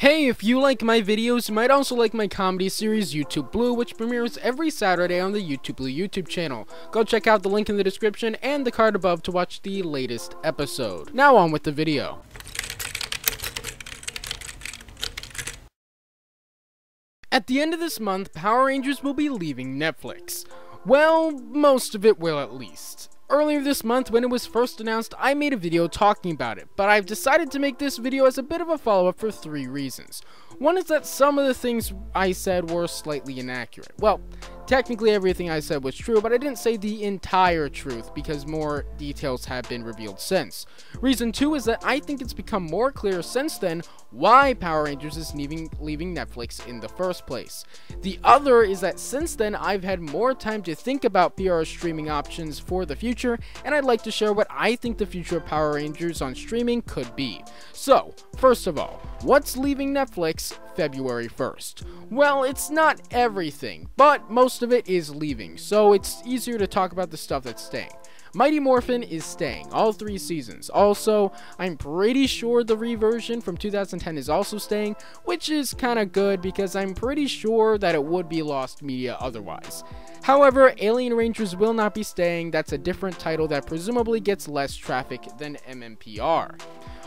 Hey, if you like my videos, you might also like my comedy series YouTube Blue, which premieres every Saturday on the YouTube Blue YouTube channel. Go check out the link in the description and the card above to watch the latest episode. Now on with the video. At the end of this month, Power Rangers will be leaving Netflix. Well, most of it will at least. Earlier this month, when it was first announced, I made a video talking about it, but I've decided to make this video as a bit of a follow-up for 3 reasons. One is that some of the things I said were slightly inaccurate. Well, technically everything I said was true, but I didn't say the entire truth because more details have been revealed since. Reason 2 is that I think it's become more clear since then why Power Rangers is leaving Netflix in the first place. The other is that since then I've had more time to think about PR streaming options for the future, and I'd like to share what I think the future of Power Rangers on streaming could be. So, first of all, what's leaving Netflix February 1st? Well, it's not everything, but most of it is leaving, so it's easier to talk about the stuff that's staying. Mighty Morphin is staying, all 3 seasons. Also, I'm pretty sure the reversion from 2010 is also staying, which is kinda good because I'm pretty sure that it would be lost media otherwise. However, Alien Rangers will not be staying. That's a different title that presumably gets less traffic than MMPR.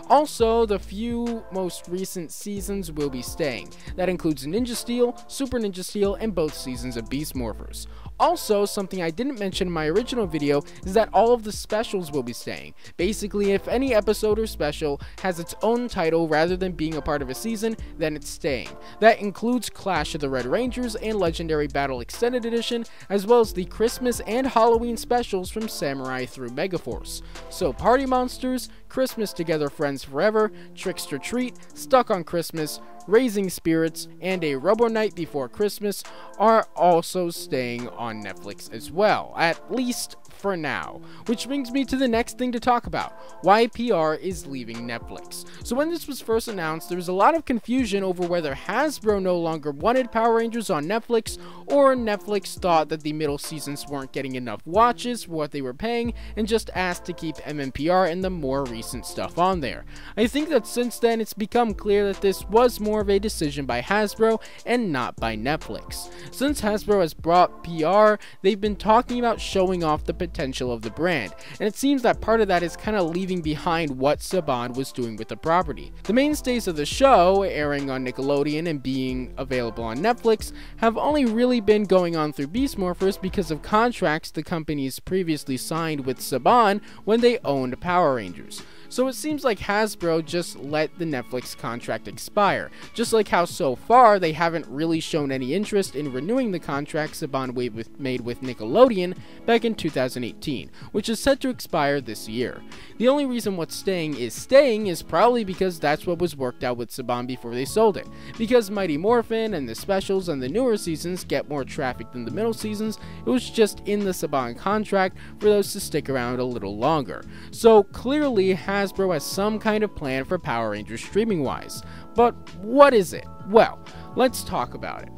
Also, the few most recent seasons will be staying. That includes Ninja Steel, Super Ninja Steel, and both seasons of Beast Morphers. Also, something I didn't mention in my original video is that all of the specials will be staying. Basically, if any episode or special has its own title rather than being a part of a season, then it's staying. That includes Clash of the Red Rangers and Legendary Battle Extended Edition, as well as the Christmas and Halloween specials from Samurai through Megaforce. So Party Monsters, Christmas Together Friends Forever, Trickster Treat, Stuck on Christmas, Raising Spirits, and A Robo Night Before Christmas are also staying on Netflix as well, at least for now. Which brings me to the next thing to talk about, why PR is leaving Netflix. So when this was first announced, there was a lot of confusion over whether Hasbro no longer wanted Power Rangers on Netflix, or Netflix thought that the middle seasons weren't getting enough watches for what they were paying, and just asked to keep MMPR and the more recent stuff on there. I think that since then it's become clear that this was more of a decision by Hasbro and not by Netflix. Since Hasbro has brought PR, they've been talking about showing off the potential of the brand, and it seems that part of that is kind of leaving behind what Saban was doing with the property. The mainstays of the show, airing on Nickelodeon and being available on Netflix, have only really been going on through Beast Morphers because of contracts the companies previously signed with Saban when they owned Power Rangers. So it seems like Hasbro just let the Netflix contract expire, just like how so far they haven't really shown any interest in renewing the contract Saban made with Nickelodeon back in 2018, which is set to expire this year. The only reason what's staying is probably because that's what was worked out with Saban before they sold it. Because Mighty Morphin and the specials and the newer seasons get more traffic than the middle seasons, it was just in the Saban contract for those to stick around a little longer. So clearly Hasbro has some kind of plan for Power Rangers streaming wise. But what is it? Well, let's talk about it.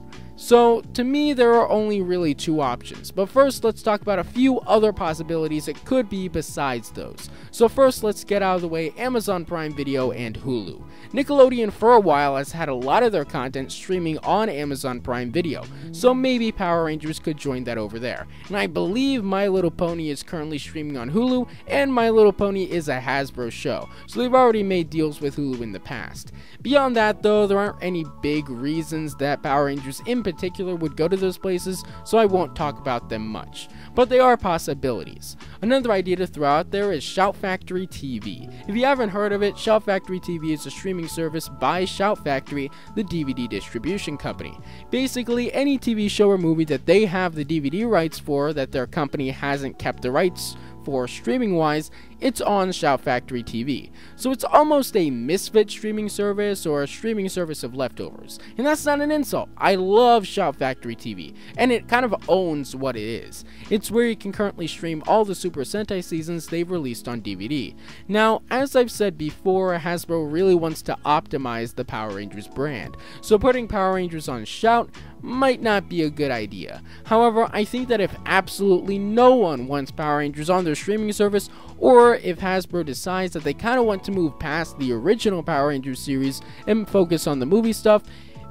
So, to me, there are only really 2 options, but first let's talk about a few other possibilities it could be besides those. So first, let's get out of the way Amazon Prime Video and Hulu. Nickelodeon for a while has had a lot of their content streaming on Amazon Prime Video, so maybe Power Rangers could join that over there. And I believe My Little Pony is currently streaming on Hulu, and My Little Pony is a Hasbro show, so they've already made deals with Hulu in the past. Beyond that though, there aren't any big reasons that Power Rangers in particular would go to those places, so I won't talk about them much. But they are possibilities. Another idea to throw out there is Shout Factory TV. If you haven't heard of it, Shout Factory TV is a streaming service by Shout Factory, the DVD distribution company. Basically, any TV show or movie that they have the DVD rights for that their company hasn't kept the rights for streaming wise, it's on Shout Factory TV. So it's almost a misfit streaming service or a streaming service of leftovers. And that's not an insult. I love Shout Factory TV, and it kind of owns what it is. It's where you can currently stream all the Super Sentai seasons they've released on DVD. Now, as I've said before, Hasbro really wants to optimize the Power Rangers brand, so putting Power Rangers on Shout might not be a good idea. However, I think that if absolutely no one wants Power Rangers on their streaming service, or if Hasbro decides that they kind of want to move past the original Power Rangers series and focus on the movie stuff,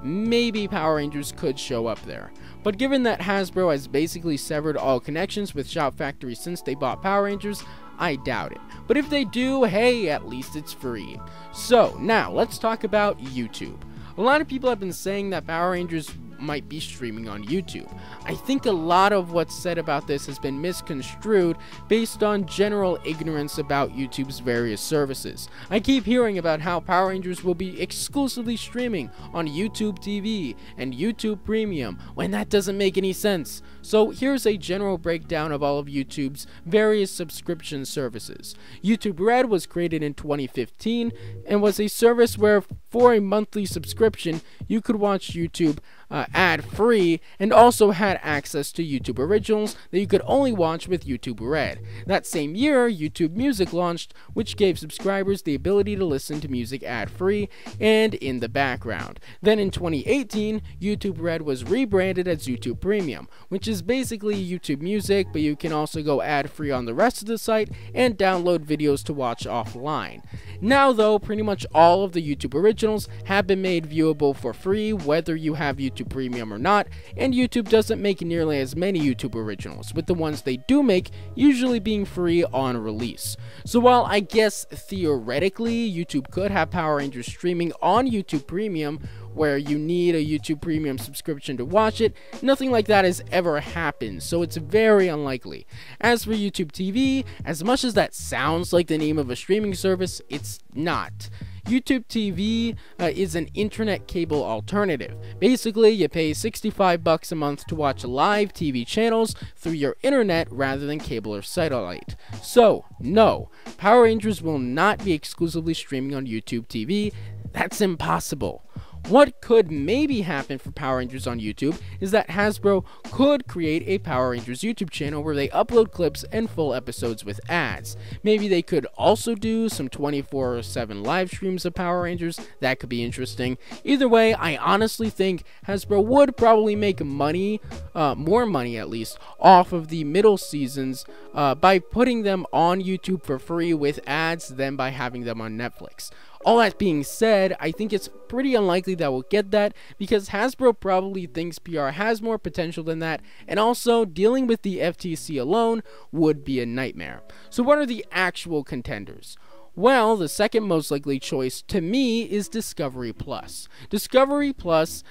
maybe Power Rangers could show up there. But given that Hasbro has basically severed all connections with Shout Factory since they bought Power Rangers, I doubt it. But if they do, hey, at least it's free. So, now, let's talk about YouTube. A lot of people have been saying that Power Rangers might be streaming on YouTube. I think a lot of what's said about this has been misconstrued based on general ignorance about YouTube's various services. I keep hearing about how Power Rangers will be exclusively streaming on YouTube TV and YouTube Premium, when that doesn't make any sense. So here's a general breakdown of all of YouTube's various subscription services. YouTube Red was created in 2015 and was a service where for a monthly subscription you could watch YouTube ad-free, and also had access to YouTube Originals that you could only watch with YouTube Red. That same year, YouTube Music launched, which gave subscribers the ability to listen to music ad-free and in the background. Then in 2018, YouTube Red was rebranded as YouTube Premium, which is basically YouTube Music, but you can also go ad-free on the rest of the site and download videos to watch offline. Now though, pretty much all of the YouTube Originals have been made viewable for free, whether you have YouTube Premium or not, and YouTube doesn't make nearly as many YouTube Originals, with the ones they do make usually being free on release. So while I guess theoretically YouTube could have Power Rangers streaming on YouTube Premium, where you need a YouTube Premium subscription to watch it, nothing like that has ever happened, so it's very unlikely. As for YouTube TV, as much as that sounds like the name of a streaming service, it's not. YouTube TV is an internet cable alternative. Basically, you pay $65 a month to watch live TV channels through your internet rather than cable or satellite. So, no, Power Rangers will not be exclusively streaming on YouTube TV. That's impossible. What could maybe happen for Power Rangers on YouTube is that Hasbro could create a Power Rangers YouTube channel where they upload clips and full episodes with ads. Maybe they could also do some 24/7 live streams of Power Rangers. That could be interesting. Either way, I honestly think Hasbro would probably make money, more money at least, off of the middle seasons by putting them on YouTube for free with ads than by having them on Netflix. All that being said, I think it's pretty unlikely that we'll get that, because Hasbro probably thinks PR has more potential than that, and also dealing with the FTC alone would be a nightmare. So what are the actual contenders? Well, the second most likely choice to me is Discovery Plus. Discovery Plus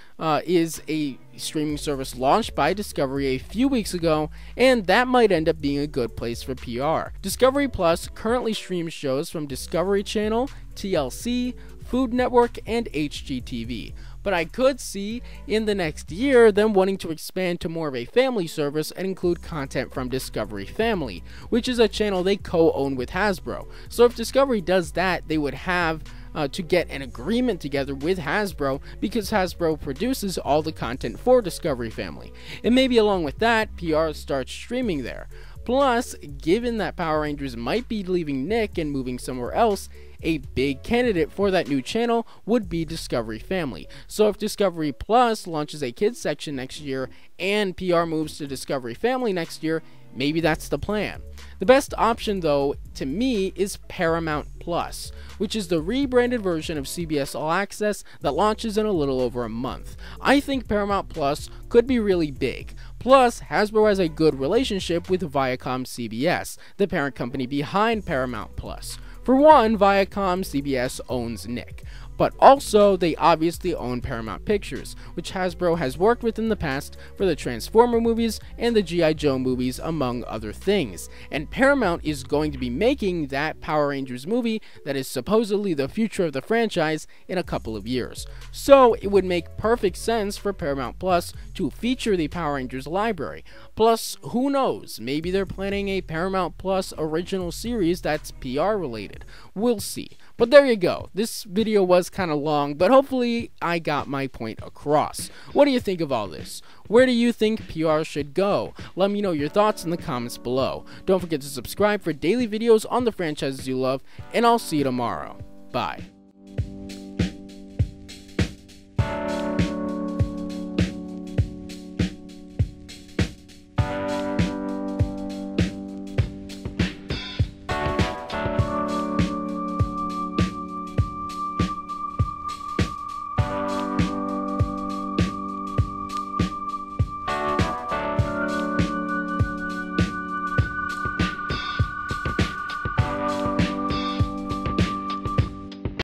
is a streaming service launched by Discovery a few weeks ago, and that might end up being a good place for PR. Discovery Plus currently streams shows from Discovery Channel, TLC, Food Network, and HGTV. But I could see in the next year them wanting to expand to more of a family service and include content from Discovery Family, which is a channel they co-own with Hasbro. So if Discovery does that, they would have to get an agreement together with Hasbro, because Hasbro produces all the content for Discovery Family. And maybe along with that, PR starts streaming there. Plus, given that Power Rangers might be leaving Nick and moving somewhere else, a big candidate for that new channel would be Discovery Family. So if Discovery Plus launches a kids section next year and PR moves to Discovery Family next year, maybe that's the plan. The best option though, to me, is Paramount Plus, which is the rebranded version of CBS All Access that launches in a little over a month. I think Paramount Plus could be really big. Plus, Hasbro has a good relationship with Viacom CBS, the parent company behind Paramount Plus. For one, Viacom CBS owns Nick, but also they obviously own Paramount Pictures, which Hasbro has worked with in the past for the Transformer movies and the G.I. Joe movies, among other things. And Paramount is going to be making that Power Rangers movie that is supposedly the future of the franchise in a couple of years. So it would make perfect sense for Paramount Plus to feature the Power Rangers library. Plus, who knows, maybe they're planning a Paramount Plus original series that's PR related. We'll see. But there you go. This video was kind of long, but hopefully I got my point across. What do you think of all this? Where do you think PR should go? Let me know your thoughts in the comments below. Don't forget to subscribe for daily videos on the franchises you love, and I'll see you tomorrow. Bye.